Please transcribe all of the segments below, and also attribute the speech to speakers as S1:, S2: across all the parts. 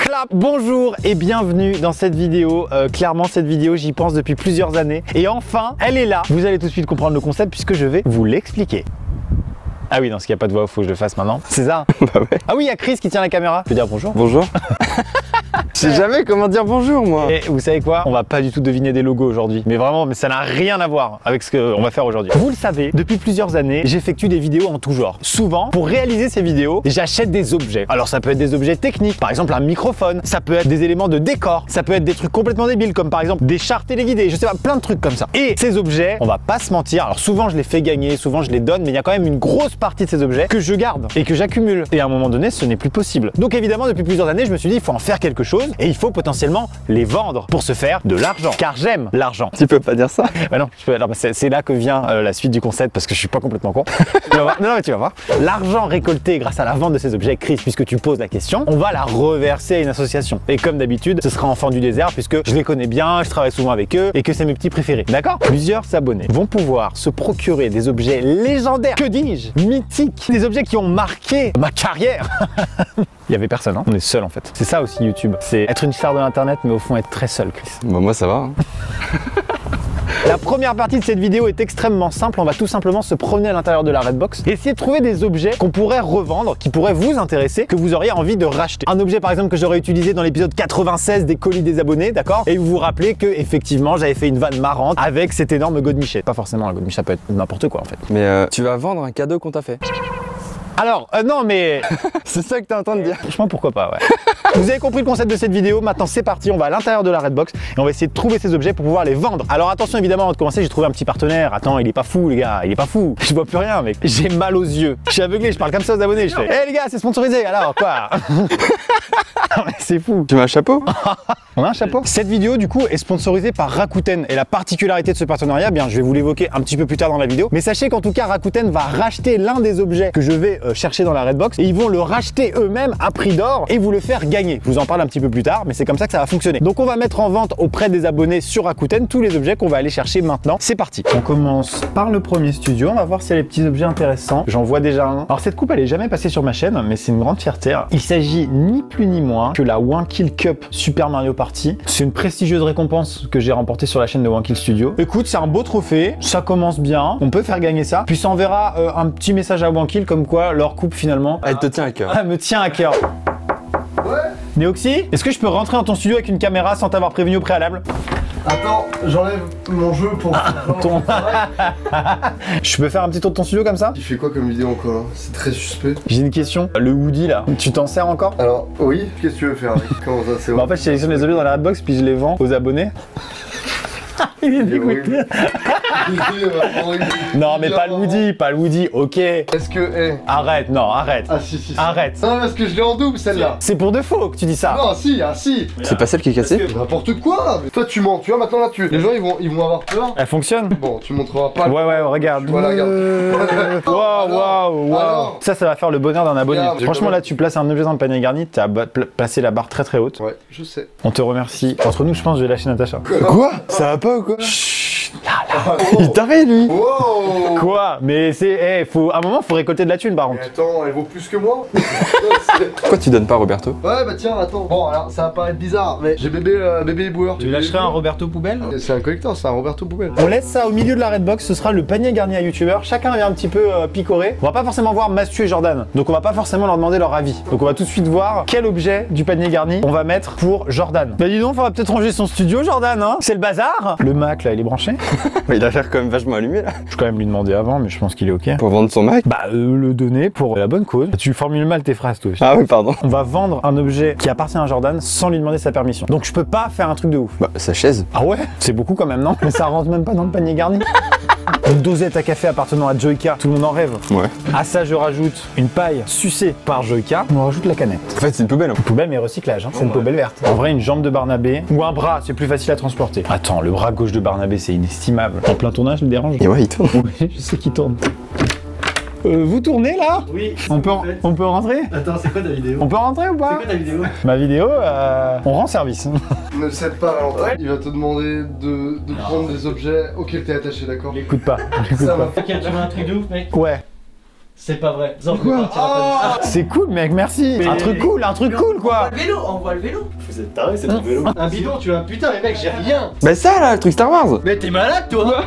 S1: Clap. Bonjour et bienvenue dans cette vidéo. Clairement cette vidéo j'y pense depuis plusieurs années et enfin elle est là. Vous allez tout de suite comprendre le concept puisque je vais vous l'expliquer. Ah oui, non, s'il n'y a pas de voix, il faut que je le fasse maintenant. C'est ça.
S2: Bah ouais.
S1: Ah oui, il y a Chris qui tient la caméra. Je peux dire bonjour.
S2: Bonjour. Je sais jamais comment dire bonjour moi.
S1: Et vous savez quoi? On va pas du tout deviner des logos aujourd'hui. Mais vraiment, mais ça n'a rien à voir avec ce qu'on va faire aujourd'hui. Vous le savez, depuis plusieurs années, j'effectue des vidéos en tout genre. Souvent, pour réaliser ces vidéos, j'achète des objets. Alors ça peut être des objets techniques, par exemple un microphone. Ça peut être des éléments de décor. Ça peut être des trucs complètement débiles, comme par exemple des chars téléguidés. Je sais pas, plein de trucs comme ça. Et ces objets, on va pas se mentir. Alors souvent je les fais gagner, souvent je les donne, mais il y a quand même une grosse partie de ces objets que je garde et que j'accumule. Et à un moment donné, ce n'est plus possible. Donc évidemment, depuis plusieurs années, je me suis dit, il faut en faire quelque chose et il faut potentiellement les vendre pour se faire de l'argent. Car j'aime l'argent.
S2: Tu peux pas dire ça.
S1: Bah non, c'est là que vient la suite du concept parce que je suis pas complètement con. Non, mais tu vas voir. L'argent récolté grâce à la vente de ces objets, Chris, puisque tu poses la question, on va la reverser à une association. Et comme d'habitude, ce sera Enfants du désert puisque je les connais bien, je travaille souvent avec eux et que c'est mes petits préférés. D'accord? Plusieurs abonnés vont pouvoir se procurer des objets légendaires, que dis-je, mythiques, des objets qui ont marqué ma carrière. Il y avait personne, hein. On est seul en fait. C'est ça aussi YouTube. C'est être une star de l'internet, mais au fond être très seul, Chris.
S2: Bah moi ça va. Hein.
S1: La première partie de cette vidéo est extrêmement simple. On va tout simplement se promener à l'intérieur de la Redbox et essayer de trouver des objets qu'on pourrait revendre, qui pourraient vous intéresser, que vous auriez envie de racheter. Un objet par exemple que j'aurais utilisé dans l'épisode 96 des colis des abonnés, d'accord? Et vous vous rappelez que effectivement j'avais fait une vanne marrante avec cet énorme godemichet. Pas forcément un godemichet, ça peut être n'importe quoi en fait.
S2: Mais tu vas vendre un cadeau qu'on t'a fait.
S1: Alors, non mais...
S2: C'est ça que t'es en train de dire.
S1: Franchement, pourquoi pas, ouais. Vous avez compris le concept de cette vidéo, maintenant c'est parti, on va à l'intérieur de la Redbox et on va essayer de trouver ces objets pour pouvoir les vendre. Alors attention évidemment, avant de commencer, j'ai trouvé un petit partenaire. Attends, il est pas fou les gars, il est pas fou. Je vois plus rien mec, j'ai mal aux yeux. Je suis aveuglé, je parle comme ça aux abonnés, je fais hey, les gars, c'est sponsorisé, alors quoi? Non mais c'est fou.
S2: Tu mets un chapeau?
S1: On a un chapeau. Cette vidéo du coup est sponsorisée par Rakuten et la particularité de ce partenariat, bien je vais vous l'évoquer un petit peu plus tard dans la vidéo, mais sachez qu'en tout cas Rakuten va racheter l'un des objets que je vais chercher dans la Redbox et ils vont le racheter eux-mêmes à prix d'or et vous le faire gagner. Je vous en parle un petit peu plus tard, mais c'est comme ça que ça va fonctionner. Donc on va mettre en vente auprès des abonnés sur Rakuten tous les objets qu'on va aller chercher maintenant. C'est parti. On commence par le premier studio, on va voir s'il y a les petits objets intéressants. J'en vois déjà un. Alors cette coupe elle est jamais passée sur ma chaîne, mais c'est une grande fierté. Il s'agit ni plus ni moins que la One Kill Cup Super Mario Party. C'est une prestigieuse récompense que j'ai remportée sur la chaîne de One Kill Studio. Écoute, c'est un beau trophée, ça commence bien, on peut faire gagner ça. Puis ça enverra un petit message à One Kill comme quoi leur coupe finalement...
S2: Elle te tient à cœur.
S1: Elle me tient à cœur.
S3: Ouais.
S1: Néoxy, est-ce que je peux rentrer dans ton studio avec une caméra sans t'avoir prévenu au préalable?
S3: Attends, j'enlève mon jeu pour...
S1: Ton... Je peux faire un petit tour de ton studio comme ça?
S3: Tu fais quoi comme vidéo encore là? C'est très suspect.
S1: J'ai une question. Le Woody là, tu t'en sers encore?
S3: Alors, oui, qu'est-ce que tu veux faire avec? Comment ça, c'est
S1: Bah, en fait, je sélectionne les objets dans la Redbox puis je les vends aux abonnés. Il est dégoûté. Non mais pas le Woody, pas le Woody, ok.
S3: Est-ce que... Hey.
S1: Arrête, non, arrête.
S3: Ah si.
S1: Arrête.
S3: Non, parce que je l'ai en double celle-là.
S1: C'est pour de faux que tu dis ça.
S3: Non, si, ah si.
S2: C'est pas celle qui est cassée?
S3: N'importe quoi. Mais toi tu mens, tu vois, maintenant là, les gens ils vont avoir peur.
S1: Elle fonctionne?
S3: Bon, tu montreras pas.
S1: Ouais, regarde.
S3: Voilà, regarde.
S1: Waouh.
S3: Alors.
S1: Ça va faire le bonheur d'un abonné.
S3: Regarde,
S1: Franchement, là, tu places un objet dans le panier garni, t'as placé la barre très très haute.
S3: Ouais, je sais.
S1: On te remercie. Entre nous, je pense que je vais lâcher Natacha.
S2: Quoi? Ça va pas ou quoi?
S1: Chut,
S2: Il t'arrête lui.
S3: Wow.
S1: Quoi? Mais c'est... à un moment, faut récolter de la thune, par
S3: Mais
S1: contre.
S3: attends, elle vaut plus que moi.
S2: Pourquoi tu donnes pas Roberto?
S3: Ouais, bah tiens, attends. Bon, alors ça va paraître bizarre, mais j'ai bébé éboueur.
S1: Tu lâcherais un Roberto Poubelle?
S3: C'est un collector, c'est un Roberto Poubelle.
S1: On laisse ça au milieu de la Redbox, ce sera le panier garni à youtubeurs. Chacun vient un petit peu picorer. On va pas forcément voir Mathieu et Jordan, donc on va pas forcément leur demander leur avis. Donc on va tout de suite voir quel objet du panier garni on va mettre pour Jordan. Bah dis donc, faudra peut-être ranger son studio, Jordan, hein? C'est le bazar. Le Mac là, il est branché.
S2: Il a l'air quand même vachement allumé là.
S1: Je vais quand même lui demander avant, mais je pense qu'il est ok.
S2: Pour vendre son Mac?
S1: Bah le donner pour la bonne cause. Tu formules mal tes phrases toi aussi.
S2: Ah oui, pardon.
S1: On va vendre un objet qui appartient à Jordan sans lui demander sa permission. Donc je peux pas faire un truc de ouf.
S2: Bah sa chaise.
S1: Ah ouais? C'est beaucoup quand même, non? Mais ça rentre même pas dans le panier garni. Une dosette à café appartenant à Joyka, tout le monde en rêve.
S2: Ouais.
S1: À ça, je rajoute une paille sucée par Joyka. On rajoute la canette.
S2: En fait, c'est une poubelle.
S1: Une poubelle mais recyclage, hein. C'est une poubelle verte. En vrai, une jambe de Barnabé ou un bras, c'est plus facile à transporter. Attends, le bras gauche de Barnabé, c'est inestimable. En plein tournage, le dérange?
S2: Et ouais, il tourne.
S1: Oui, je sais qu'il tourne. Vous tournez là?
S4: Oui.
S1: On peut rentrer?
S4: Attends, c'est quoi ta vidéo?
S1: On peut rentrer ou
S4: C'est
S1: pas?
S4: quoi ta vidéo?
S1: Ma vidéo, on rend service.
S3: Ne cède pas Valentin. Il va te demander de prendre des objets auxquels t'es attaché, d'accord?
S1: Écoute pas.
S3: Ça va.
S4: Ok, tu veux un truc de ouf, mec?
S1: Ouais.
S4: C'est pas vrai.
S1: C'est cool mec, merci. Un truc cool quoi.
S4: On voit le vélo. Vous êtes tarés, c'est ton vélo. Un bidon, tu vois. Putain, les mecs, j'ai rien.
S2: Bah ça là, le truc Star Wars.
S4: Mais t'es malade, toi.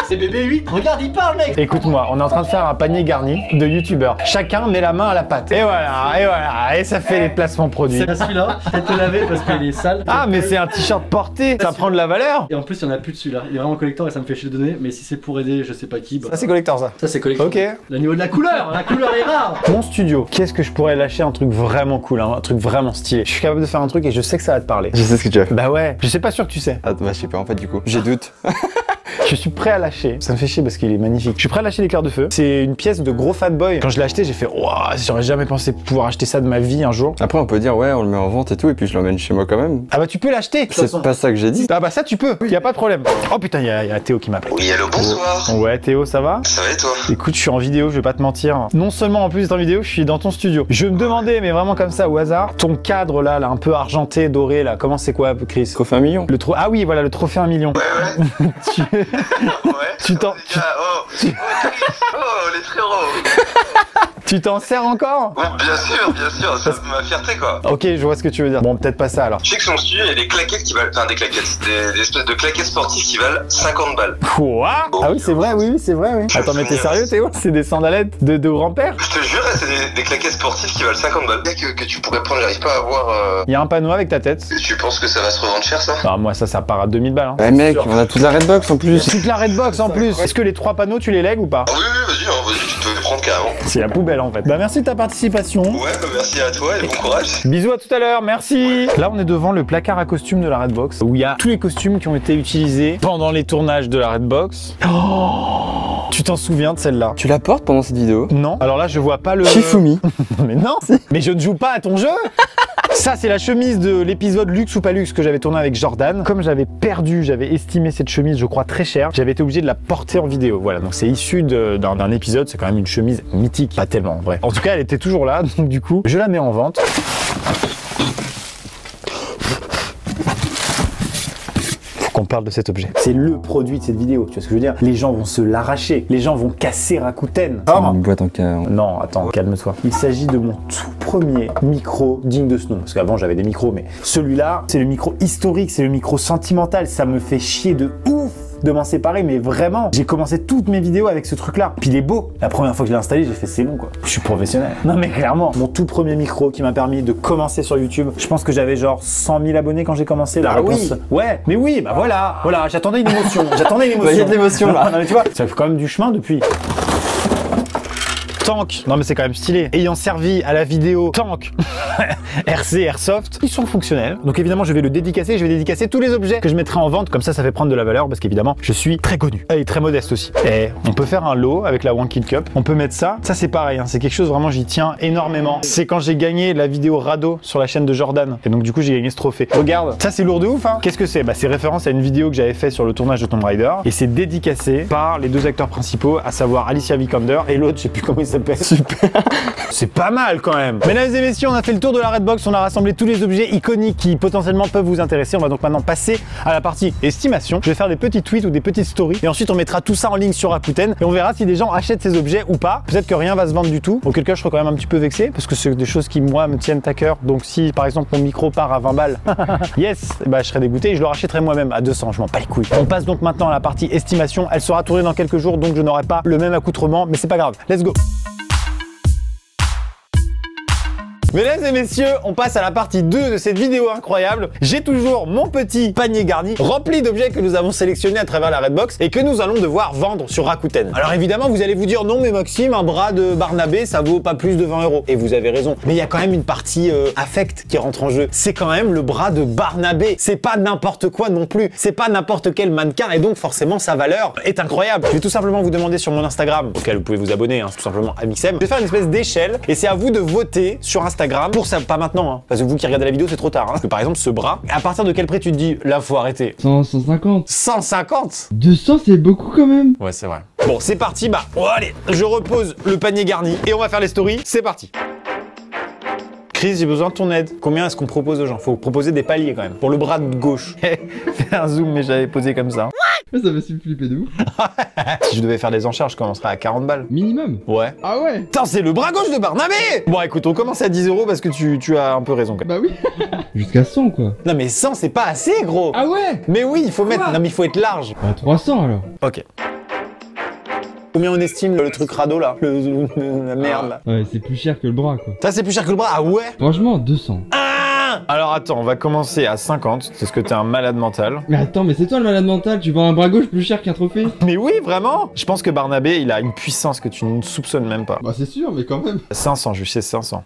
S4: C'est bébé 8. Regarde, il parle, mec.
S1: Écoute-moi, on est en train de faire un panier garni de youtubeurs. Chacun met la main à la pâte. Et voilà, et ça fait les placements produits.
S4: C'est celui-là. Je vais te laver parce qu'il est sale.
S1: Ah mais c'est un t-shirt porté, ça prend de la valeur.
S4: Et en plus, il y en a plus de celui-là. Il est vraiment collector et ça me fait chier de donner. Mais si c'est pour aider, je sais pas qui. Bah...
S1: Ça c'est collector ça.
S4: Ça c'est collector.
S1: Ok.
S4: Le niveau de la couleur est rare.
S1: Mon studio, qu'est-ce que je pourrais lâcher un truc vraiment cool, hein, un truc vraiment stylé. Je suis capable de faire un truc et je sais que ça va te parler.
S2: Je sais ce que tu as fait.
S1: Bah ouais, je sais pas sûr que tu sais.
S2: Ah bah je sais pas en fait du coup, j'ai doute.
S1: Je suis prêt à lâcher. Ça me fait chier parce qu'il est magnifique. Je suis prêt à lâcher l'éclair de feu. C'est une pièce de gros fat boy. Quand je l'ai acheté, j'ai fait waouh, j'aurais jamais pensé pouvoir acheter ça de ma vie un jour.
S2: Après on peut dire ouais on le met en vente et tout et puis je l'emmène chez moi quand même.
S1: Ah bah tu peux l'acheter.
S2: C'est pas ça que j'ai dit.
S1: Ah bah ça tu peux, y a pas de problème. Oh putain, y a Théo qui m'appelle.
S5: Oui, allô, bonsoir.
S1: Ouais Théo, ça va?
S5: Ça va et toi?
S1: Écoute, je suis en vidéo, je vais pas te mentir. Non seulement en plus d'être en vidéo, je suis dans ton studio. Je me demandais, mais vraiment comme ça au hasard, ton cadre là, un peu argenté, doré là, comment c'est quoi Chris?
S2: Trophée 1 million.
S1: Ah oui, voilà, le trophée 1 million.
S5: Ouais.
S1: Tu t'en...
S5: Les gars, oh, les frérots.
S1: Tu t'en sers encore?
S5: Ouais, bien sûr, c'est ma fierté quoi.
S1: Ok, je vois ce que tu veux dire. Bon, peut-être pas ça alors.
S5: Je sais que sur mon studio, il y a des claquettes qui valent, enfin des claquettes, des espèces de claquettes sportives qui valent 50 balles.
S1: Quoi? Ah oui, c'est vrai, oui, c'est vrai, oui. Attends, mais t'es sérieux Théo? C'est des sandalettes de grand-père?
S5: Je te jure, c'est des claquettes sportives qui valent 50 balles. Que tu pourrais prendre, j'arrive pas à voir.
S1: Il y a un panneau avec ta tête.
S5: Et tu penses que ça va se revendre cher ça?
S1: Ah, moi ça part à 2000 balles. Hein.
S2: Ouais mec, on a toute la Redbox en plus.
S1: Toute la Redbox en plus. Est-ce que les 3 panneaux tu les lègues ou pas?
S5: Ah oui, vas-y, tu peux les prendre carrément.
S1: C'est la poubelle en fait. Bah merci de ta participation.
S5: Ouais, bah merci à toi et bon courage.
S1: Bisous à tout à l'heure, merci. Là on est devant le placard à costumes de la Redbox où il y a tous les costumes qui ont été utilisés pendant les tournages de la Redbox. Oh, tu t'en souviens de celle-là?
S2: Tu la portes pendant cette vidéo?
S1: Non. Alors là je vois pas le...
S2: Shifumi.
S1: Mais non. Mais je ne joue pas à ton jeu. Ça, c'est la chemise de l'épisode Luxe ou pas Luxe que j'avais tourné avec Jordan. Comme j'avais estimé cette chemise, je crois, très chère, j'avais été obligé de la porter en vidéo. Voilà, donc c'est issu d'un épisode, c'est quand même une chemise mythique. Pas tellement, en vrai. En tout cas, elle était toujours là, donc du coup, je la mets en vente. Qu'on parle de cet objet. C'est le produit de cette vidéo, tu vois ce que je veux dire? Les gens vont se l'arracher, les gens vont casser Rakuten.
S2: Une boîte en cas.
S1: Non, attends, calme-toi. Il s'agit de mon tout premier micro digne de ce nom. Parce qu'avant j'avais des micros, mais celui-là, c'est le micro historique, c'est le micro sentimental. Ça me fait chier de ouf de m'en séparer, mais vraiment, j'ai commencé toutes mes vidéos avec ce truc-là. Puis il est beau. La première fois que je l'ai installé, j'ai fait c'est bon quoi. Je suis professionnel. Non mais clairement, mon tout premier micro qui m'a permis de commencer sur YouTube. Je pense que j'avais genre 100 000 abonnés quand j'ai commencé. La réponse. Oui. Ouais, mais oui, bah voilà, j'attendais une émotion.
S2: Il y a de l'émotion là.
S1: Non mais tu vois, ça fait quand même du chemin depuis. Tank, non mais c'est quand même stylé. Ayant servi à la vidéo Tank, RC, Airsoft, ils sont fonctionnels. Donc évidemment je vais le dédicacer, je vais dédicacer tous les objets que je mettrai en vente, comme ça fait prendre de la valeur parce qu'évidemment je suis très connu et très modeste aussi. Et on peut faire un lot avec la One Kill Cup, on peut mettre ça c'est pareil, hein. C'est quelque chose vraiment j'y tiens énormément. C'est quand j'ai gagné la vidéo Rado sur la chaîne de Jordan et donc du coup j'ai gagné ce trophée. Regarde, ça c'est lourd de ouf hein. Qu'est-ce que c'est? Bah c'est référence à une vidéo que j'avais fait sur le tournage de Tomb Raider et c'est dédicacé par les 2 acteurs principaux, à savoir Alicia Vikander et l'autre je sais plus comment il s'appelle. Super. C'est pas mal quand même. Mesdames et messieurs, on a fait le tour de la Redbox, on a rassemblé tous les objets iconiques qui potentiellement peuvent vous intéresser. On va donc maintenant passer à la partie estimation. Je vais faire des petits tweets ou des petites stories et ensuite on mettra tout ça en ligne sur Rakuten et on verra si des gens achètent ces objets ou pas. Peut-être que rien va se vendre du tout. Auquel cas je serai quand même un petit peu vexé parce que c'est des choses qui moi me tiennent à cœur. Donc si par exemple mon micro part à 20 balles, yes, bah je serais dégoûté et je le rachèterai moi-même à 200, je m'en bats les couilles. On passe donc maintenant à la partie estimation. Elle sera tournée dans quelques jours donc je n'aurai pas le même accoutrement mais c'est pas grave. Let's go. Mesdames et messieurs, on passe à la partie 2 de cette vidéo incroyable. J'ai toujours mon petit panier garni rempli d'objets que nous avons sélectionnés à travers la Redbox et que nous allons devoir vendre sur Rakuten. Alors évidemment, vous allez vous dire non mais Maxime, un bras de Barnabé, ça vaut pas plus de 20 €. Et vous avez raison. Mais il y a quand même une partie affect qui rentre en jeu. C'est quand même le bras de Barnabé. C'est pas n'importe quoi non plus. C'est pas n'importe quel mannequin et donc forcément sa valeur est incroyable. Je vais tout simplement vous demander sur mon Instagram, auquel vous pouvez vous abonner, hein, tout simplement Amixem. Je vais faire une espèce d'échelle et c'est à vous de voter sur Instagram pour ça, pas maintenant, hein, parce que vous qui regardez la vidéo, c'est trop tard. Hein. Parce que par exemple, ce bras, à partir de quel prix tu te dis là, faut arrêter?
S6: 150.
S1: 150?
S6: 200, c'est beaucoup quand même.
S1: Ouais, c'est vrai. Bon, c'est parti. Bah, oh, allez, je repose le panier garni et on va faire les stories. C'est parti. Chris, j'ai besoin de ton aide. Combien est-ce qu'on propose aux gens? Faut proposer des paliers quand même. Pour le bras de gauche. Fais un zoom, mais j'avais posé comme ça. What?
S6: Ça m'a su flipper de ouf.
S1: Si je devais faire des enchères, je commencerais à 40 balles.
S6: Minimum.
S1: Ouais.
S6: Ah ouais.
S1: Putain, c'est le bras gauche de Barnabé. Bon, écoute, on commence à 10 € parce que tu as un peu raison. Quand même.
S6: Bah oui. Jusqu'à 100 quoi.
S1: Non, mais 100, c'est pas assez, gros.
S6: Ah ouais.
S1: Mais oui, il faut mettre. Non, mais il faut être large.
S6: Bah 300 alors.
S1: Ok. Combien on estime le truc radeau là, la merde là.
S6: Ouais, c'est plus cher que le bras quoi.
S1: Ça, c'est plus cher que le bras. Ah ouais.
S6: Franchement, 200.
S1: Ah. Alors attends, on va commencer à 50. C'est ce que t'es un malade mental.
S6: Mais attends, mais c'est toi le malade mental, tu vends un bras gauche plus cher qu'un trophée?
S1: Mais oui, vraiment. Je pense que Barnabé, il a une puissance que tu ne soupçonnes même pas.
S6: Bah c'est sûr, mais quand même.
S1: 500, je sais 500.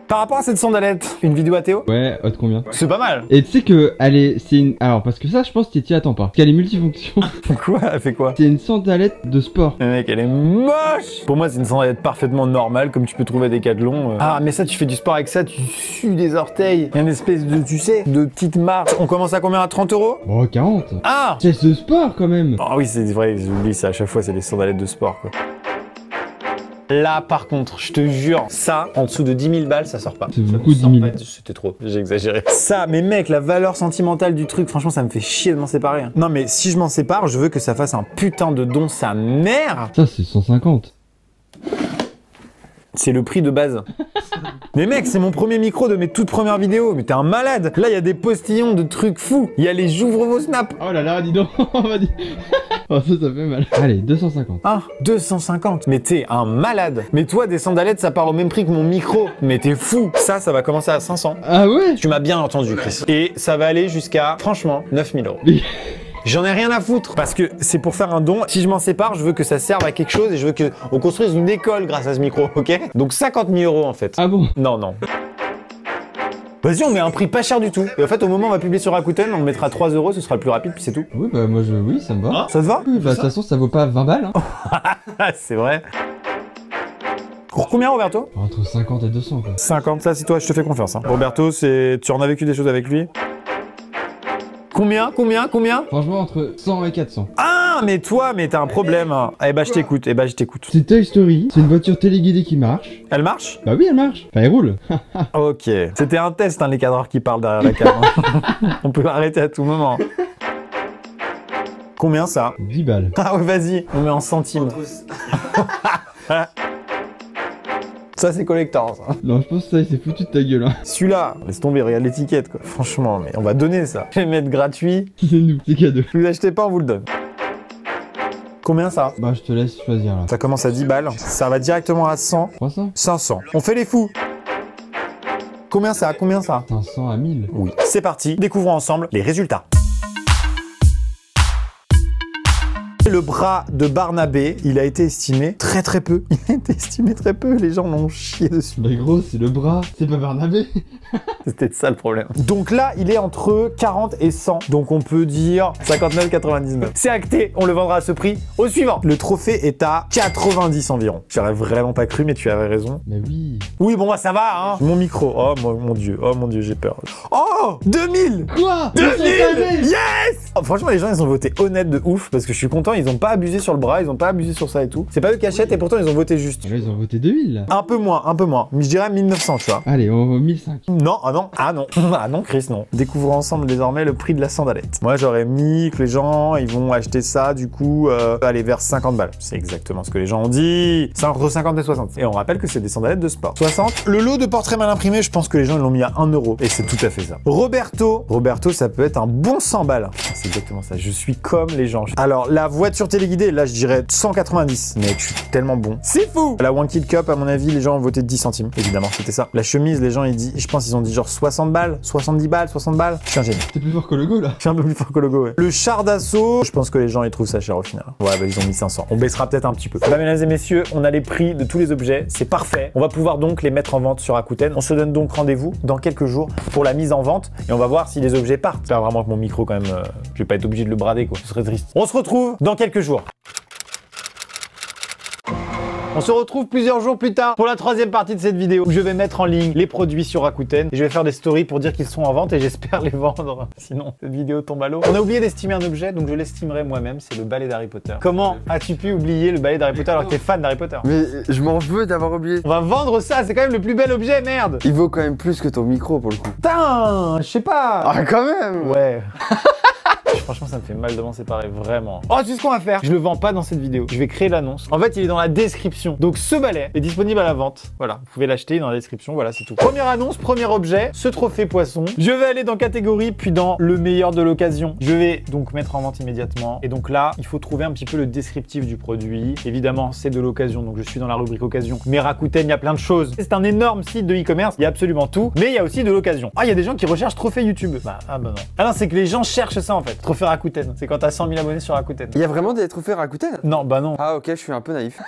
S1: Par rapport à cette sandalette, une vidéo à Théo?
S6: Ouais, haute combien?
S1: C'est pas mal.
S6: Et tu sais que elle est, c'est une, alors parce que ça, je pense que t'y attends pas. Parce qu'elle est multifonction.
S1: Quoi? Elle fait quoi?
S6: C'est une sandalette de sport.
S1: Le mec, elle est moche. Pour moi, c'est une sandalette parfaitement normale, comme tu peux trouver à Decathlon. Ah, mais ça, tu fais du sport avec ça, tu sues des orteils. Il y a une espèce de, tu sais, de petite marche. On commence à combien? À 30 €?
S6: Oh, 40.
S1: Ah.
S6: C'est ce sport quand même.
S1: Ah oui, c'est vrai, j'oublie ça à chaque fois, c'est les sandalettes de sport, quoi. Là, par contre, je te jure, ça, en dessous de 10 000 balles, ça sort pas.
S6: C'est beaucoup, 10 000.
S1: C'était trop, j'ai exagéré. Ça, mais mec, la valeur sentimentale du truc, franchement, ça me fait chier de m'en séparer. Hein. Non, mais si je m'en sépare, je veux que ça fasse un putain de don sa mère.
S6: Ça, c'est 150.
S1: C'est le prix de base. Mais mec, c'est mon premier micro de mes toutes premières vidéos. Mais t'es un malade. Là, il y a des postillons de trucs fous. Il y a les j'ouvre vos snaps.
S6: Oh là là, dis donc, on va dire. Oh, ça fait mal. Allez, 250.
S1: Ah, 250. Mais t'es un malade. Mais toi, des sandalettes, ça part au même prix que mon micro. Mais t'es fou. Ça va commencer à 500.
S6: Ah ouais.
S1: Tu m'as bien entendu, Chris. Et ça va aller jusqu'à, franchement, 9 000 €.
S6: Mais...
S1: J'en ai rien à foutre parce que c'est pour faire un don. Si je m'en sépare, je veux que ça serve à quelque chose et je veux qu'on construise une école grâce à ce micro, ok? Donc 50 000 € en fait.
S6: Ah bon?
S1: Non, non. Vas-y, on met un prix pas cher du tout. Et en fait, au moment où on va publier sur Rakuten, on mettra 3 €, ce sera le plus rapide, puis c'est tout.
S6: Oui, bah moi, oui, ça me va.
S1: Hein? Ça te va?
S6: Oui, bah de toute façon, ça vaut pas 20 balles. Hein.
S1: C'est vrai. Pour combien, Roberto?
S6: Entre 50 et 200, quoi.
S1: 50, ça c'est toi, je te fais confiance. Hein. Roberto, tu en as vécu des choses avec lui? Combien?
S6: Franchement, entre 100 et 400.
S1: Ah, mais toi, mais t'as un problème. Eh bah, je t'écoute,
S6: C'est Toy Story, c'est une voiture téléguidée qui marche.
S1: Elle marche?
S6: Bah oui, elle marche. Enfin, elle roule.
S1: Ok. C'était un test, hein, les cadreurs qui parlent derrière la cam. On peut l'arrêter à tout moment. Combien ça?
S6: 10 balles.
S1: Ah ouais, vas-y, on met en centimes. Ça, c'est collector, ça.
S6: Non, je pense que ça, il s'est foutu de ta gueule. Hein.
S1: Celui-là, laisse tomber, regarde l'étiquette, quoi. Franchement, mais on va donner ça. Je vais mettre gratuit.
S6: C'est nous, c'est cadeau.
S1: Si vous achetez pas, on vous le donne. Combien ça?
S6: Bah, je te laisse choisir là.
S1: Ça commence à 10 balles. Ça va directement à 100.
S6: 300?
S1: 500. On fait les fous. Combien ça?
S6: 500 à 1000.
S1: Oui. C'est parti, découvrons ensemble les résultats. Le bras de Barnabé, il a été estimé très peu. Il a été estimé très peu, les gens l'ont chié dessus.
S6: Bah gros, c'est le bras, c'est pas Barnabé.
S1: C'était ça le problème. Donc là, il est entre 40 et 100. Donc on peut dire 59,99. C'est acté, on le vendra à ce prix. Au suivant. Le trophée est à 90 environ. J'aurais vraiment pas cru, mais tu avais raison.
S6: Mais oui.
S1: Oui, bon, bah ça va, hein. Mon micro. Oh mon dieu, j'ai peur. Oh 2000.
S6: Quoi?
S1: 2000. Yes. Oh, franchement, les gens, ils ont voté honnête de ouf parce que je suis content. Ils ont pas abusé sur le bras, ils ont pas abusé sur ça et tout. C'est pas eux qui achètent et pourtant ils ont voté juste.
S6: Là, ils ont voté 2000 là.
S1: Un peu moins. Mais je dirais 1900, tu vois.
S6: Allez, on va 1005.
S1: Non, ah non, Chris, non. Découvrons ensemble désormais le prix de la sandalette. Moi, j'aurais mis que les gens, ils vont acheter ça, du coup, aller vers 50 balles. C'est exactement ce que les gens ont dit. C'est entre 50 et 60. Et on rappelle que c'est des sandalettes de sport. 60. Le lot de portraits mal imprimés, je pense que les gens, ils l'ont mis à 1 €. Et c'est tout à fait ça. Roberto, ça peut être un bon 100 balles. C'est exactement ça. Je suis comme les gens. Alors, la voiture téléguidée, là, je dirais 190. Mais je suis tellement bon. C'est fou. La One Kid Cup, à mon avis, les gens ont voté 10 centimes. Évidemment, c'était ça. La chemise, les gens, je pense qu'ils ont dit genre 60 balles, 70 balles, 60 balles. Je suis un génie.
S6: T'es plus fort que le logo là.
S1: Je suis un peu plus fort que le logo, ouais. Le char d'assaut, je pense que les gens, ils trouvent ça cher au final. Ouais, bah, ils ont mis 500. On baissera peut-être un petit peu. Bah, mesdames et messieurs, on a les prix de tous les objets. C'est parfait. On va pouvoir donc les mettre en vente sur Rakuten. On se donne donc rendez-vous dans quelques jours pour la mise en vente et on va voir si les objets partent. J'espère vraiment que mon micro, quand même, je vais pas être obligé de le brader, quoi. Ce serait triste. On se retrouve dans quelques jours. On se retrouve plusieurs jours plus tard pour la troisième partie de cette vidéo où je vais mettre en ligne les produits sur Rakuten et je vais faire des stories pour dire qu'ils sont en vente et j'espère les vendre. Sinon, cette vidéo tombe à l'eau. On a oublié d'estimer un objet, donc je l'estimerai moi-même, c'est le balai d'Harry Potter. Comment as-tu pu oublier le balai d'Harry Potter alors que t'es fan d'Harry Potter?
S2: Mais je m'en veux d'avoir oublié.
S1: On va vendre ça, c'est quand même le plus bel objet, merde.
S2: Il vaut quand même plus que ton micro pour le coup.
S1: Putain, je sais pas.
S2: Ah quand même.
S1: Ouais. Je Franchement, ça me fait mal de m'en séparer, vraiment. Oh, tu sais ce qu'on va faire? Je le vends pas dans cette vidéo. Je vais créer l'annonce. En fait, il est dans la description. Donc, ce balai est disponible à la vente. Voilà, vous pouvez l'acheter dans la description. Voilà, c'est tout. Première annonce, premier objet, ce trophée poisson. Je vais aller dans catégorie, puis dans le meilleur de l'occasion. Je vais donc mettre en vente immédiatement. Et donc là, il faut trouver un petit peu le descriptif du produit. Évidemment, c'est de l'occasion. Donc, je suis dans la rubrique occasion. Mais Rakuten, il y a plein de choses. C'est un énorme site de e-commerce. Il y a absolument tout. Mais il y a aussi de l'occasion. Ah, il y a des gens qui recherchent trophée YouTube. Bah non. Ah non, c'est que les gens cherchent ça en fait. Trophée Rakuten. C'est quand t'as 100 000 abonnés sur Rakuten.
S2: Il y a vraiment des trophées Rakuten?
S1: Non, bah non.
S2: Ah ok, je suis un peu naïf.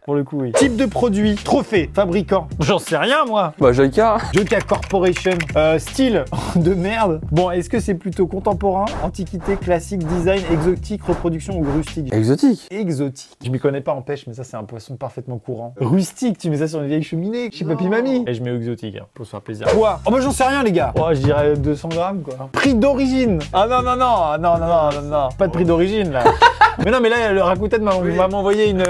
S1: Pour le coup, oui. Type de produit, trophée, fabricant. J'en sais rien, moi.
S2: Bah Joyka.
S1: Joyka Corporation. Style de merde. Bon, est-ce que c'est plutôt contemporain, antiquité, classique, design, exotique, reproduction ou rustique?
S2: Exotique.
S1: Exotique. Je m'y connais pas en pêche, mais ça, c'est un poisson parfaitement courant. Rustique, tu mets ça sur une vieille cheminée chez papy mamie. Et je mets exotique, hein, pour se faire plaisir. Poids. Oh, bah j'en sais rien, les gars. Oh, je dirais 200 grammes, quoi. Prix d'origine. Ah non. Pas de prix d'origine, là. Mais non, mais là, le Rakuten m'a envoyé une...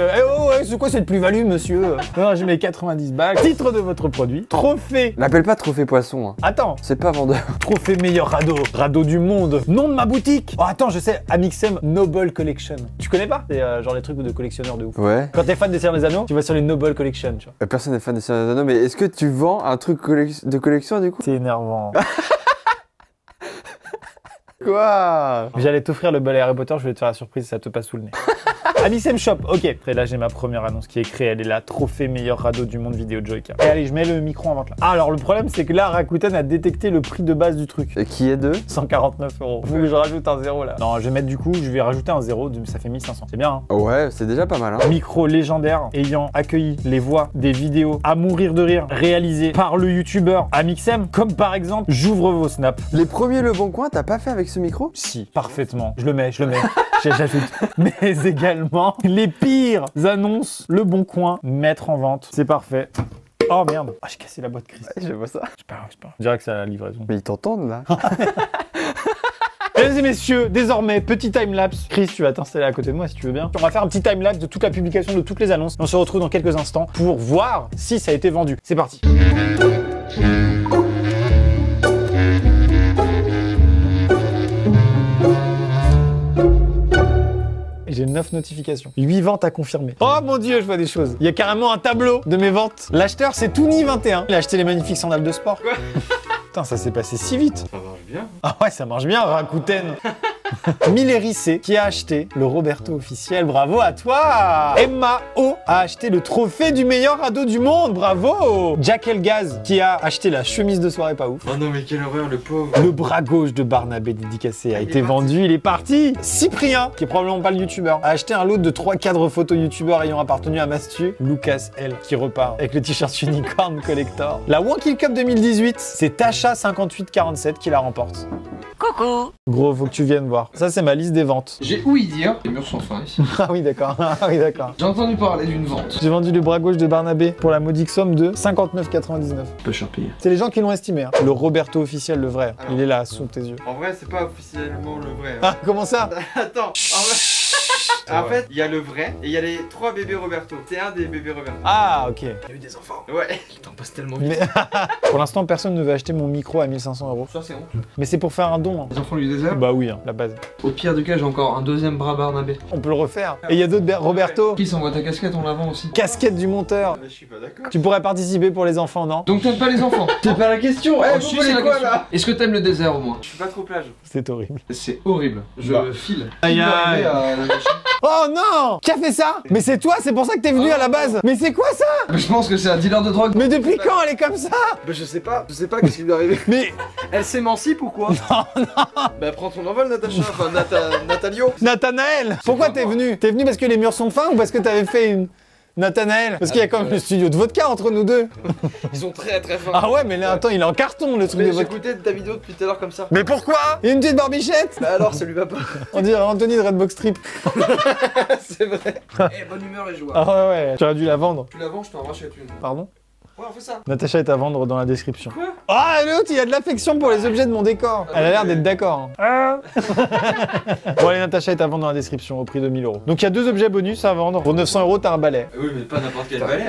S1: c'est quoi cette plus-value, monsieur? Non, je mets 90 balles. Titre de votre produit. Trophée.
S2: L'appelle pas trophée poisson. Hein.
S1: Attends.
S2: C'est pas vendeur.
S1: Trophée meilleur radeau. Radeau du monde. Nom de ma boutique. Oh, attends, je sais. Amixem Noble Collection. Tu connais pas? C'est genre les trucs de collectionneurs de ouf.
S2: Ouais.
S1: Quand t'es fan des Seigneurs des Anneaux, tu vas sur les Noble Collection, tu vois.
S2: Personne n'est fan des Seigneurs des Anneaux, mais est-ce que tu vends un truc de collection du coup?
S1: C'est énervant.
S2: Quoi?
S1: J'allais t'offrir le balai Harry Potter, je voulais te faire la surprise, ça te passe sous le nez. Amixem Shop, ok. Après là j'ai ma première annonce qui est créée, elle est là, trophée meilleur radeau du monde vidéo Joyka. Et allez, je mets le micro en vente là. Ah, alors le problème c'est que là Rakuten a détecté le prix de base du truc.
S2: Et qui est de
S1: 149 €. Faut que je rajoute un zéro là. Non, je vais mettre du coup, je vais rajouter un zéro, ça fait 1500. C'est bien hein.
S2: Ouais, c'est déjà pas mal hein.
S1: Micro légendaire ayant accueilli les voix des vidéos à mourir de rire réalisées par le youtubeur Amixem, comme par exemple J'ouvre vos snaps.
S2: Les premiers Le Bon Coin, t'as pas fait avec ce micro?
S1: Si, parfaitement. Je le mets. J'ajoute. Mais également, les pires annonces, Le Bon Coin, mettre en vente. C'est parfait. Oh merde. Ah, j'ai cassé la boîte, Chris.
S2: Ouais, je vois ça.
S1: C'est pas grave. Je dirais que c'est à la livraison.
S2: Mais ils t'entendent là.
S1: Mesdames et messieurs, désormais, petit timelapse. Chris, tu vas t'installer à côté de moi si tu veux bien. On va faire un petit timelapse de toute la publication de toutes les annonces. On se retrouve dans quelques instants pour voir si ça a été vendu. C'est parti. J'ai 9 notifications. 8 ventes à confirmer. Oh mon dieu, je vois des choses. Il y a carrément un tableau de mes ventes. L'acheteur, c'est Touni21. Il a acheté les magnifiques sandales de sport. Quoi? Putain, ça s'est passé si vite.
S4: Ça marche bien.
S1: Ah ouais, ça marche bien, Rakuten. Millery C qui a acheté le Roberto officiel, bravo à toi. Emma O a acheté le trophée du meilleur radeau du monde, bravo. Jack Elgaz qui a acheté la chemise de soirée pas ouf.
S4: Oh non, mais quelle horreur, le pauvre.
S1: Le bras gauche de Barnabé dédicacé a été vendu, il est parti. Cyprien, qui est probablement pas le youtubeur, a acheté un lot de 3 cadres photos youtubeurs ayant appartenu à Mastu. Lucas L qui repart avec le t-shirt Unicorn Collector. La One Kill Cup 2018, c'est Tasha 5847 qui la remporte. Coucou. Gros, faut que tu viennes voir. Ça, c'est ma liste des ventes.
S7: J'ai ouï dire, les murs sont fins ici.
S1: Ah oui, d'accord. Ah oui, d'accord.
S7: J'ai entendu parler d'une vente.
S1: J'ai vendu le bras gauche de Barnabé pour la modique somme de 59,99.
S7: Pas cher payé.
S1: C'est les gens qui l'ont estimé. Hein. Le Roberto officiel, le vrai.
S2: Alors,
S1: il est là, sous tes yeux.
S2: En vrai, c'est pas officiellement le vrai. Hein.
S1: Ah, comment ça?
S2: Attends. En fait, il y a le vrai et il y a les 3 bébés Roberto. C'est un des bébés Roberto.
S1: Ah, ok.
S7: Il y a eu des enfants.
S2: Ouais.
S7: Le temps passe tellement vite.
S1: Mais pour l'instant, personne ne veut acheter mon micro à 1500 €.
S7: Ça, c'est honte.
S1: Mais c'est pour faire un don. Hein.
S7: Les enfants du désert.
S1: Bah oui, hein, la base.
S7: Au pire du cas, j'ai encore un deuxième bras Barnabé.
S1: On peut le refaire. Et il y a d'autres Roberto.
S7: Qui s'envoie ta casquette, on la vend aussi.
S1: Casquette du monteur.
S2: Je suis pas d'accord.
S1: Tu pourrais participer pour les enfants, non?
S7: Donc t'aimes pas les enfants?
S2: C'est pas la question.
S7: Oh,
S2: Vous
S7: si,
S2: voulez
S7: c'est la
S2: quoi
S7: question.
S2: là?
S7: Est-ce que t'aimes le désert au moins?
S2: Je suis pas trop plage.
S1: C'est horrible.
S7: C'est horrible. Je
S1: Bah.
S7: file.
S1: Aïe,
S7: Qui va
S1: aïe.
S7: arriver à la machine?
S1: Oh non! Qui a fait ça? Mais c'est toi, c'est pour ça que t'es venu à la base. Mais c'est quoi ça?
S7: Je pense que c'est un dealer de drogue.
S1: Mais depuis quand elle est comme ça?
S2: Bah je sais pas qu'est-ce qui lui est arrivé.
S1: Mais
S2: Elle s'émancipe ou quoi? Non. Bah prends ton envol Natacha, enfin Natalio.
S1: Nathanaël, pourquoi t'es venu? T'es venu parce que les murs sont fins ou parce que t'avais fait une... Nathanaël? Parce qu'il y a quand même le studio de vodka entre nous deux.
S2: Ils sont très fins.
S1: Ah ouais, mais là, attends, il est en carton le truc
S2: Mais
S1: de
S2: j'ai
S1: vodka.
S2: écouté ta vidéo depuis tout à l'heure comme ça.
S1: Mais pourquoi? Il y a une petite barbichette?
S2: Bah alors ça lui va pas.
S1: On dirait Anthony de Redbox Trip.
S2: C'est vrai.
S7: Eh, bonne humeur et joie.
S1: Ah ouais, ouais, tu aurais dû la vendre.
S7: Tu la vends, je t'envoie chez une.
S1: Pardon?
S2: Ouais, on fait ça.
S1: Natacha est à vendre dans la description.
S2: Quoi?
S1: Ah, l'autre, il y a de l'affection pour les objets de mon décor. Elle a l'air d'être d'accord. Bon, allez, Natacha est à vendre dans la description au prix de 1000 €. Donc il y a 2 objets bonus à vendre. Pour 900 €, t'as un balai.
S2: Oui, mais pas n'importe quel balai.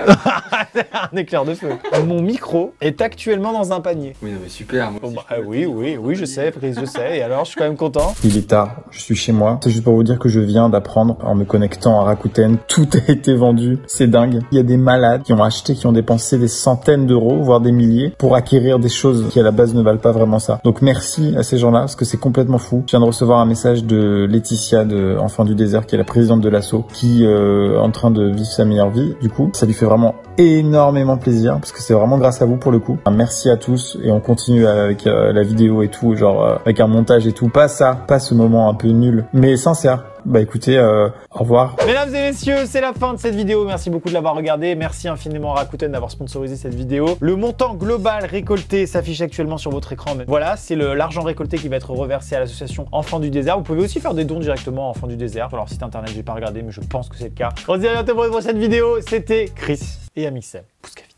S1: Un éclair de feu. Mon micro est actuellement dans un panier.
S2: Oui, non, mais super. Moi
S1: Bon,
S2: aussi,
S1: bah, oui, je sais, Brice, je sais. Et alors, je suis quand même content.
S8: Il est tard, je suis chez moi. C'est juste pour vous dire que je viens d'apprendre en me connectant à Rakuten. Tout a été vendu, c'est dingue. Il y a des malades qui ont acheté, qui ont dépensé des centaines d'euros, voire des milliers, pour acquérir des choses qui à la base ne valent pas vraiment ça. Donc merci à ces gens-là, parce que c'est complètement fou. Je viens de recevoir un message de Laetitia de Enfants du Désert, qui est la présidente de l'asso, qui est en train de vivre sa meilleure vie. Du coup, ça lui fait vraiment énormément plaisir, parce que c'est vraiment grâce à vous pour le coup. Merci à tous, et on continue avec la vidéo et tout, genre avec un montage et tout. Pas ça, pas ce moment un peu nul, mais sincère. Bah écoutez, au revoir.
S1: Mesdames et messieurs, c'est la fin de cette vidéo. Merci beaucoup de l'avoir regardé. Merci infiniment à Rakuten d'avoir sponsorisé cette vidéo. Le montant global récolté s'affiche actuellement sur votre écran. Mais voilà, c'est l'argent récolté qui va être reversé à l'association Enfants du Désert. Vous pouvez aussi faire des dons directement à Enfants du Désert sur leur site internet. J'ai pas regardé, mais je pense que c'est le cas. On se dit à bientôt pour une prochaine vidéo. C'était Chris et Amixem. Pouce café.